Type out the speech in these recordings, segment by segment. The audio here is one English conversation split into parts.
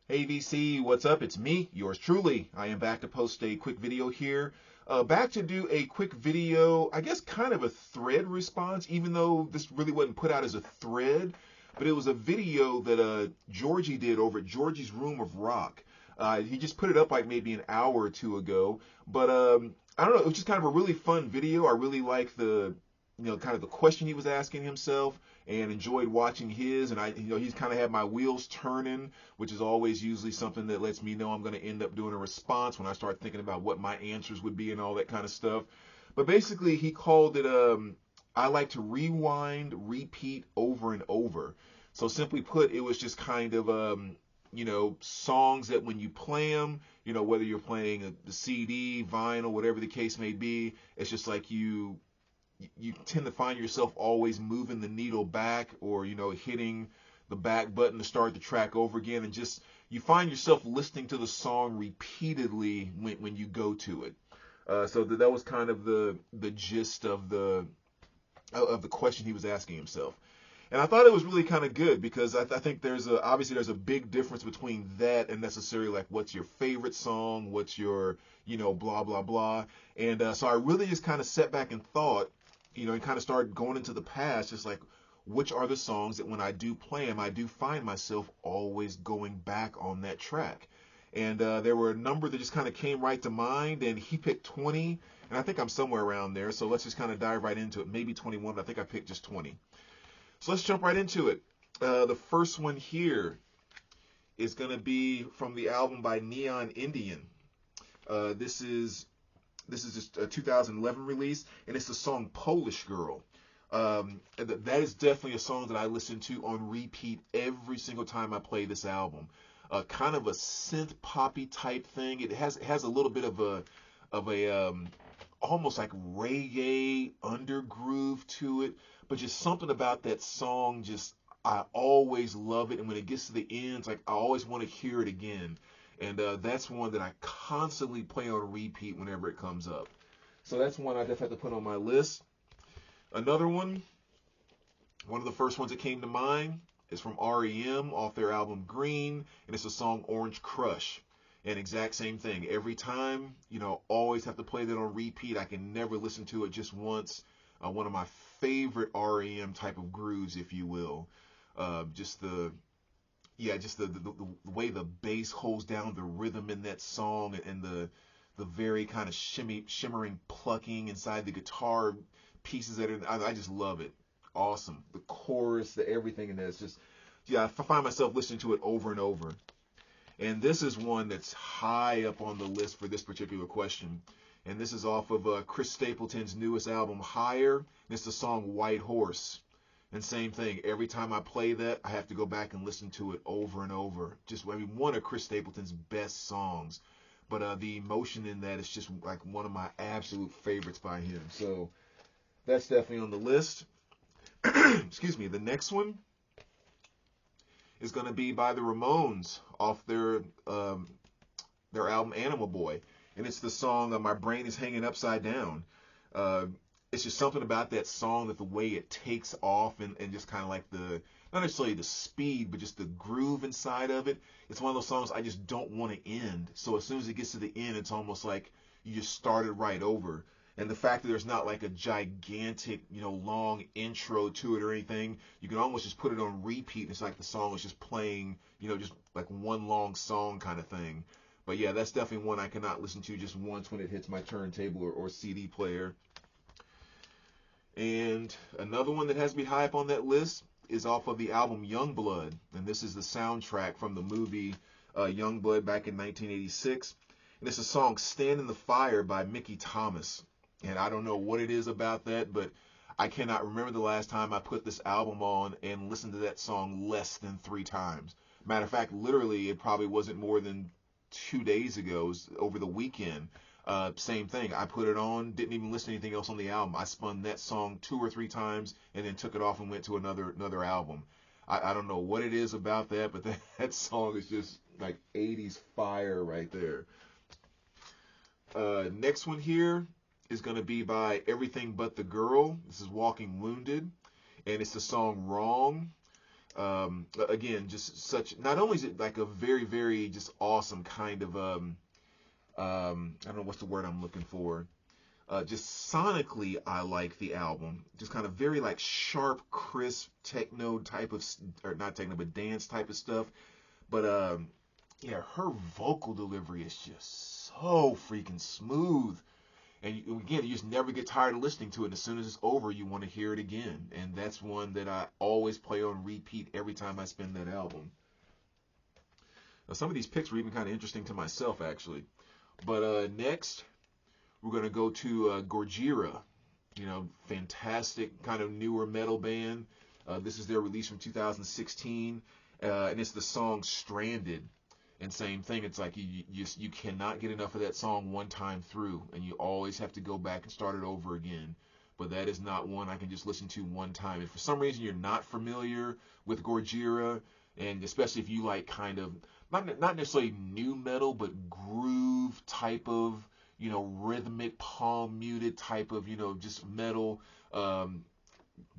Hey VC, what's up? It's me, yours truly. I am back to post a quick video here. Back to do a quick video, I guess kind of a thread response, even though this really wasn't put out as a thread, but it was a video that Georgie did over at Georgie's Room of Rock. He just put it up like maybe an hour or two ago, but I don't know, it was just kind of a really fun video. I really like kind of the question he was asking himself and enjoyed watching his. And he's kind of had my wheels turning, which is always usually something that lets me know I'm going to end up doing a response when I start thinking about what my answers would be and all that kind of stuff. But basically, he called it, I like to rewind, repeat over and over. So simply put, it was just kind of, songs that when you play them, whether you're playing the CD, vinyl, whatever the case may be, it's just like you tend to find yourself always moving the needle back, or hitting the back button to start the track over again, and just you find yourself listening to the song repeatedly when you go to it. So that was kind of the gist of the question he was asking himself. And I thought it was really kind of good because I think obviously there's a big difference between that and necessarily like what's your favorite song, what's your blah blah blah. And so I really just kind of sat back and thought, and kind of started going into the past, just like which are the songs that when I do play them, I do find myself always going back on that track. And there were a number that just kind of came right to mind, and he picked 20, and I think I'm somewhere around there. So let's just kind of dive right into it. Maybe 21, but I think I picked just 20. So let's jump right into it. The first one here is going to be from the album by Neon Indian. This is just a 2011 release, and it's the song Polish Girl. That is definitely a song that I listen to on repeat every single time I play this album. Kind of a synth poppy type thing. It has a little bit of a almost like reggae undergroove to it, but just something about that song, just I always love it, and when it gets to the ends, like I always want to hear it again. And that's one that I constantly play on repeat whenever it comes up. So that's one I definitely have to put on my list. Another one of the first ones that came to mind is from REM off their album Green, and it's the song Orange Crush. And exact same thing. Every time, always have to play that on repeat. I can never listen to it just once. One of my favorite REM type of grooves, if you will. Just the way the bass holds down the rhythm in that song, and the very kind of shimmering plucking inside the guitar pieces I just love it. Awesome. The chorus, the everything in there. It's just, I find myself listening to it over and over. And this is one that's high up on the list for this particular question. And this is off of Chris Stapleton's newest album, Higher. And it's the song White Horse. And same thing, every time I play that, I have to go back and listen to it over and over. One of Chris Stapleton's best songs. But the emotion in that is just like one of my absolute favorites by him. So that's definitely on the list. Excuse me. The next one is going to be by the Ramones off their album Animal Boy. And it's the song My Brain is Hanging Upside Down. It's just something about that song, that the way it takes off, and just kind of like not necessarily the speed, but just the groove inside of it. It's one of those songs I just don't want to end. So as soon as it gets to the end, it's almost like you just started right over. And the fact that there's not like a gigantic, long intro to it or anything, you can almost just put it on repeat, and it's like the song is just playing, just like one long song kind of thing. But yeah, that's definitely one I cannot listen to just once when it hits my turntable or CD player. And another one that has to be high up on that list is off of the album Youngblood. And this is the soundtrack from the movie Youngblood back in 1986. And it's a song Stand in the Fire by Mickey Thomas. And I don't know what it is about that, but I cannot remember the last time I put this album on and listened to that song less than 3 times. Matter of fact, literally, it probably wasn't more than 2 days ago, it was over the weekend. Same thing. I put it on, didn't even listen to anything else on the album. I spun that song 2 or 3 times and then took it off and went to another album. I don't know what it is about that, but that song is just like 80s fire right there. Next one here is going to be by Everything But the Girl. This is Walking Wounded, and it's the song Wrong. Again, just such, not only is it like a very, very just awesome kind of, I don't know what's the word I'm looking for. Just sonically, I like the album. Just kind of very like sharp, crisp techno type of, or not techno, but dance type of stuff. But yeah, her vocal delivery is just so freaking smooth. And again, you just never get tired of listening to it. And as soon as it's over, you want to hear it again. And that's one that I always play on repeat every time I spin that album. Now, some of these picks were even kind of interesting to myself, actually. But next, we're going to go to Gojira. Fantastic kind of newer metal band. This is their release from 2016. And it's the song Stranded. And same thing, it's like you cannot get enough of that song one time through, and you always have to go back and start it over again. But that is not one I can just listen to one time. If for some reason you're not familiar with Gojira, and especially if you like kind of, not necessarily new metal, but groove type of, rhythmic, palm muted type of, just metal,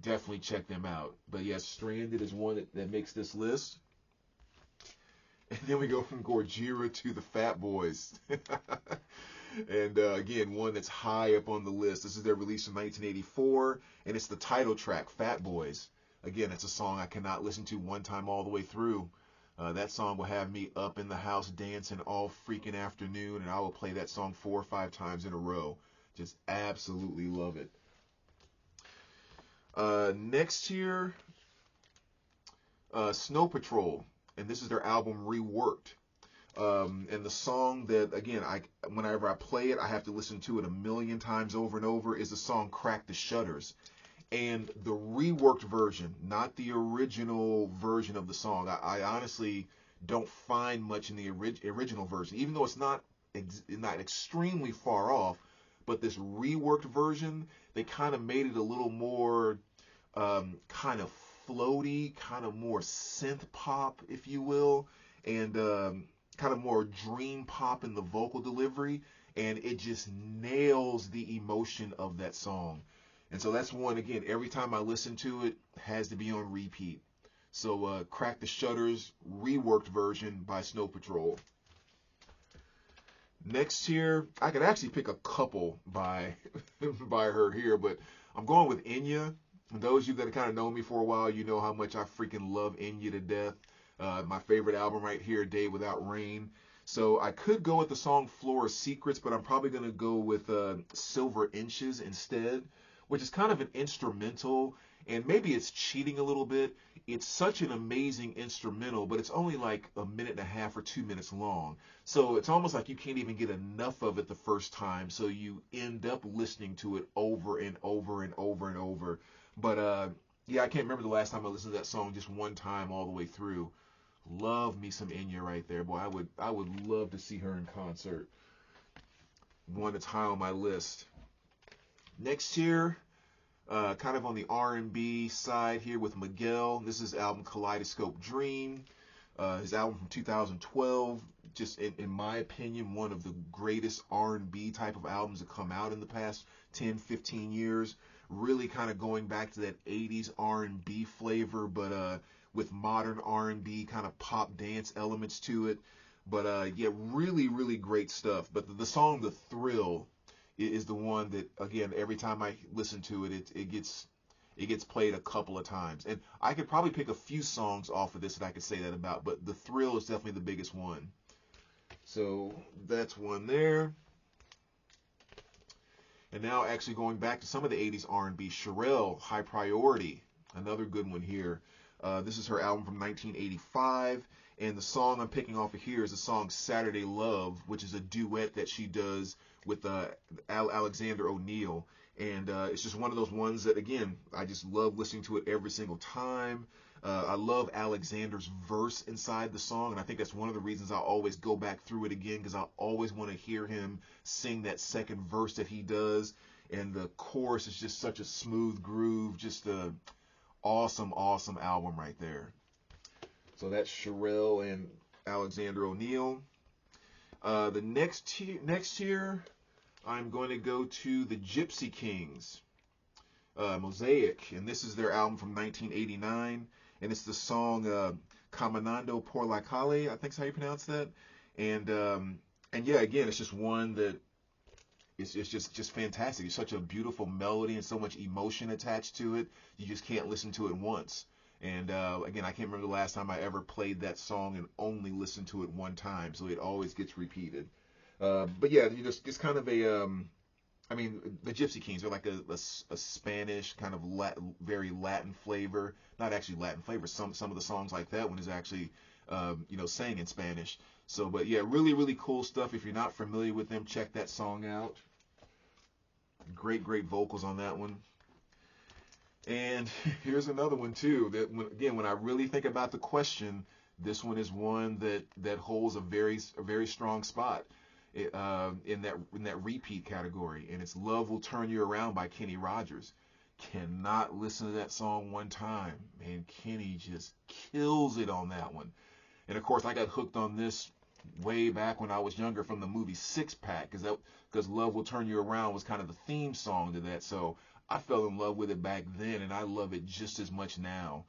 definitely check them out. But yes, Stranded is one that makes this list. And then we go from Gojira to the Fat Boys. And again, one that's high up on the list. This is their release in 1984, and it's the title track, Fat Boys. Again, it's a song I cannot listen to one time all the way through. That song will have me up in the house dancing all freaking afternoon, and I will play that song 4 or 5 times in a row. Just absolutely love it. Next here, Snow Patrol. And this is their album Reworked. And the song that, again, whenever I play it, I have to listen to it a million times over and over, is the song Crack the Shutters. And the reworked version, not the original version of the song. I honestly don't find much in the original version, even though it's not extremely far off. But this reworked version, they kind of made it a little more kind of floaty, kind of more synth pop, if you will, and kind of more dream pop in the vocal delivery, and it just nails the emotion of that song. And so that's one, again, every time I listen to it, has to be on repeat. So Crack the Shutters, reworked version by Snow Patrol. Next here, I could actually pick a couple by by her here, but I'm going with Enya. And those of you that have kind of known me for a while, you know how much I freaking love Enya to death. My favorite album right here, Day Without Rain. So I could go with the song Flora Secrets, but I'm probably going to go with Silver Inches instead, which is kind of an instrumental, and maybe it's cheating a little bit. It's such an amazing instrumental, but it's only like a minute and a half or 2 minutes long. So it's almost like you can't even get enough of it the first time, so you end up listening to it over and over and over and over. But yeah, I can't remember the last time I listened to that song just one time all the way through. Love me some Enya right there, boy. I would love to see her in concert. One that's high on my list. Next here, kind of on the R&B side here with Miguel. This is his album Kaleidoscope Dream. His album from 2012. Just in my opinion, one of the greatest R&B type of albums that come out in the past 10, 15 years. Really kind of going back to that 80s R&B flavor, but with modern R&B kind of pop dance elements to it. But yeah, really, really great stuff. But the song The Thrill is the one that, again, every time I listen to it, it gets played a couple of times. And I could probably pick a few songs off of this that I could say that about, but The Thrill is definitely the biggest one. So that's one there. And now actually going back to some of the 80s R&B, Cherelle, High Priority, another good one here. This is her album from 1985, and the song I'm picking off of here is the song Saturday Love, which is a duet that she does with Alexander O'Neal. And it's just one of those ones that, again, I just love listening to it every single time. I love Alexander's verse inside the song, and I think that's one of the reasons I always go back through it again, because I always want to hear him sing that second verse that he does. And the chorus is just such a smooth groove, just a awesome, awesome album right there. So that's Cherelle and Alexander O'Neal. The next year, I'm going to go to the Gypsy Kings, Mosaic, and this is their album from 1989. and it's the song Caminando por la Calle, I think is how you pronounce that. And yeah, again, it's just one that it's just fantastic. It's such a beautiful melody and so much emotion attached to it. You just can't listen to it once. And again, I can't remember the last time I ever played that song and only listened to it one time, so it always gets repeated. But yeah, it's kind of a I mean, the Gypsy Kings are like a Spanish kind of very Latin flavor. Not actually Latin flavor. Some of the songs like that one is actually, sang in Spanish. So, but yeah, really, really cool stuff. If you're not familiar with them, check that song out. Great, great vocals on that one. And here's another one too. That when I really think about the question, this one is one that holds a very strong spot in that repeat category, and it's "Love Will Turn You Around" by Kenny Rogers. Cannot listen to that song one time, man. Kenny just kills it on that one. And of course, I got hooked on this way back when I was younger from the movie Six Pack, because "Love Will Turn You Around" was kind of the theme song to that. So I fell in love with it back then, and I love it just as much now.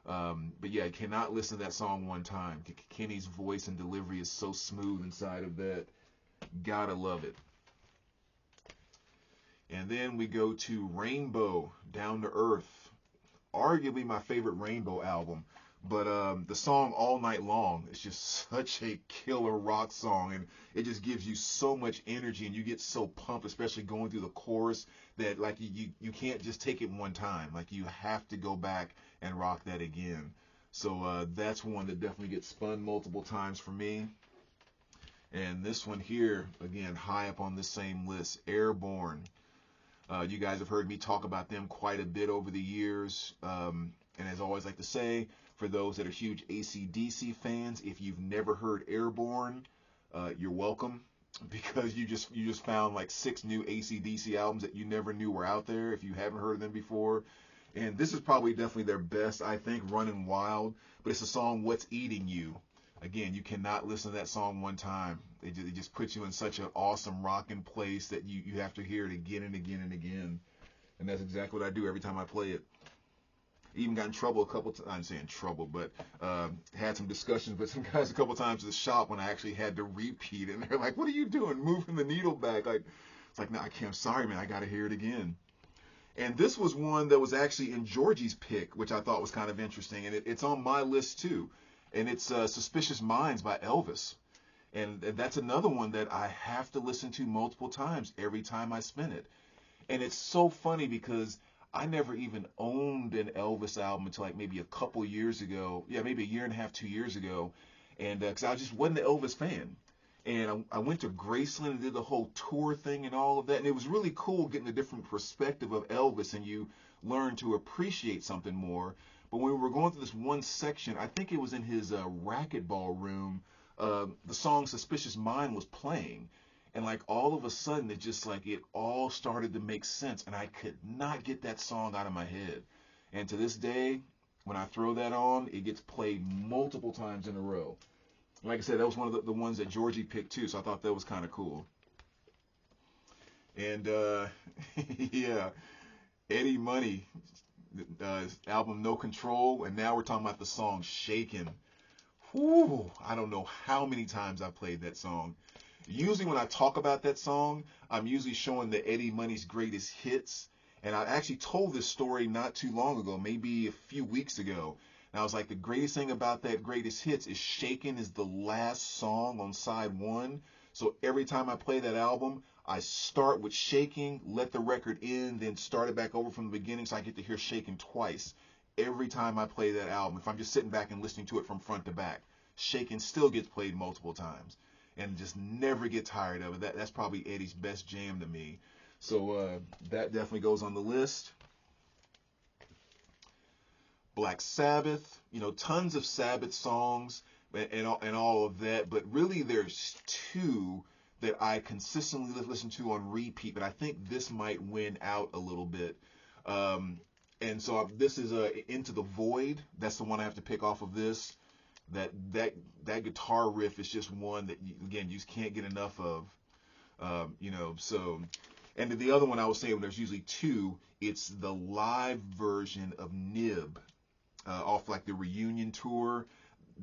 But yeah, I cannot listen to that song one time. Kenny's voice and delivery is so smooth inside of that. Gotta love it. And then we go to Rainbow, Down to Earth. Arguably my favorite Rainbow album. But the song All Night Long is just such a killer rock song, and it just gives you so much energy, and you get so pumped, especially going through the chorus, that like you can't just take it one time. Like you have to go back and rock that again. So that's one that definitely gets spun multiple times for me. And this one here, again, high up on this same list, Airborne. You guys have heard me talk about them quite a bit over the years. And as I always like to say, for those that are huge AC/DC fans, if you've never heard Airborne, you're welcome, because you just found like 6 new AC/DC albums that you never knew were out there if you haven't heard of them before. And this is probably definitely their best, I think, Running Wild. But it's the song What's Eating You. Again, you cannot listen to that song one time. It just puts you in such an awesome rocking place that you have to hear it again and again and again. And that's exactly what I do every time I play it. Even got in trouble a couple times. I'm saying trouble, but had some discussions with some guys a couple times at the shop when I actually had to repeat it. And they're like, "What are you doing? Moving the needle back?" Like, it's like, "No, I can't. I'm sorry, man. I got to hear it again." And this was one that was actually in Georgie's pick, which I thought was kind of interesting. And it's on my list too. And it's Suspicious Minds by Elvis. And that's another one that I have to listen to multiple times every time I spin it. And it's so funny because I never even owned an Elvis album until like maybe a couple years ago. Yeah, maybe a year and a half, 2 years ago. And because I just wasn't an Elvis fan. And I went to Graceland and did the whole tour thing and all of that. And it was really cool getting a different perspective of Elvis, and you learn to appreciate something more. But when we were going through this one section, I think it was in his racquetball room, the song Suspicious Mind was playing. And like all of a sudden, it all started to make sense. And I could not get that song out of my head. And to this day, when I throw that on, it gets played multiple times in a row. Like I said, that was one of the ones that Georgie picked too. So I thought that was kind of cool. And yeah, Eddie Money, album No Control. And now we're talking about the song Shakin'. Whew, I don't know how many times I played that song. Usually when I talk about that song, I'm usually showing the Eddie Money's greatest hits. And I actually told this story not too long ago, maybe a few weeks ago. And I was like, the greatest thing about that greatest hits is Shakin' is the last song on side 1. So every time I play that album, I start with Shakin', let the record end, then start it back over from the beginning, so I get to hear Shakin' twice. Every time I play that album, if I'm just sitting back and listening to it from front to back, Shakin' still gets played multiple times. And just never get tired of it. That's probably Eddie's best jam to me. So that definitely goes on the list. Black Sabbath, tons of Sabbath songs and all of that. But really there's 2 that I consistently listen to on repeat. But I think this might win out a little bit. And so this is Into the Void. That's the one I have to pick off of this. That guitar riff is just one that you just can't get enough of. So, and the other one I was saying, there's usually 2. It's the live version of Nib. off like the reunion tour.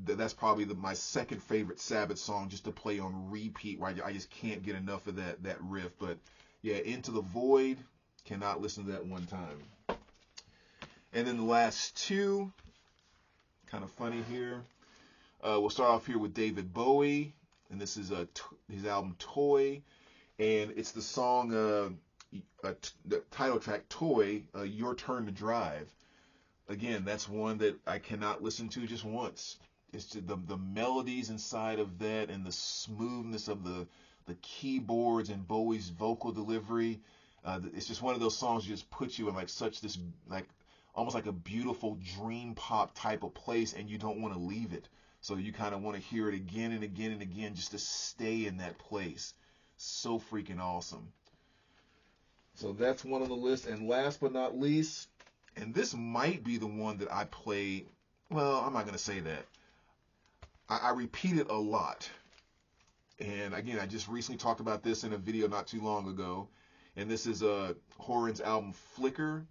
That's probably my second favorite Sabbath song just to play on repeat, where I just can't get enough of that riff. But yeah, Into the Void, cannot listen to that one time. And then the last two, kind of funny here. We'll start off here with David Bowie, and this is his album Toy, and it's the song, the title track Toy, Your Turn to Drive. Again, that's one that I cannot listen to just once. It's just the melodies inside of that and the smoothness of the keyboards and Bowie's vocal delivery. It's just one of those songs that just puts you in like such this, like almost like a beautiful dream pop type of place, and you don't want to leave it. So you kind of want to hear it again and again and again just to stay in that place. So freaking awesome. So that's one on the list. And last but not least, and this might be the one that I play, well, I'm not going to say that. I repeat it a lot. And again, I just recently talked about this in a video not too long ago. And this is Horan's album Flicker.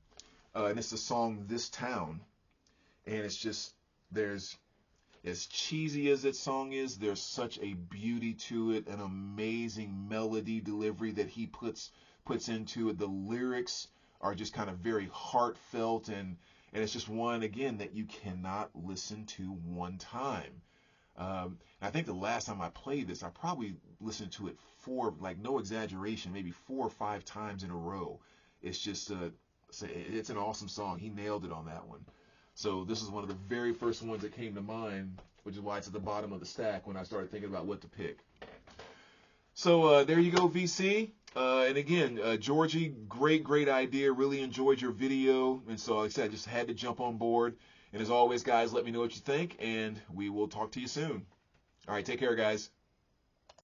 And it's the song This Town. And it's just, there's, as cheesy as that song is, there's such a beauty to it, an amazing melody delivery that he puts into it. The lyrics are just kind of very heartfelt, and it's just one, again, that you cannot listen to one time. I think the last time I played this, I probably listened to it like no exaggeration, maybe 4 or 5 times in a row. It's just, it's an awesome song. He nailed it on that one. So this is one of the very first ones that came to mind, which is why it's at the bottom of the stack when I started thinking about what to pick. So there you go, VC. And again, Georgie, great idea. Really enjoyed your video. And so, like I said, I just had to jump on board. And as always, guys, let me know what you think, and we will talk to you soon. All right, take care, guys.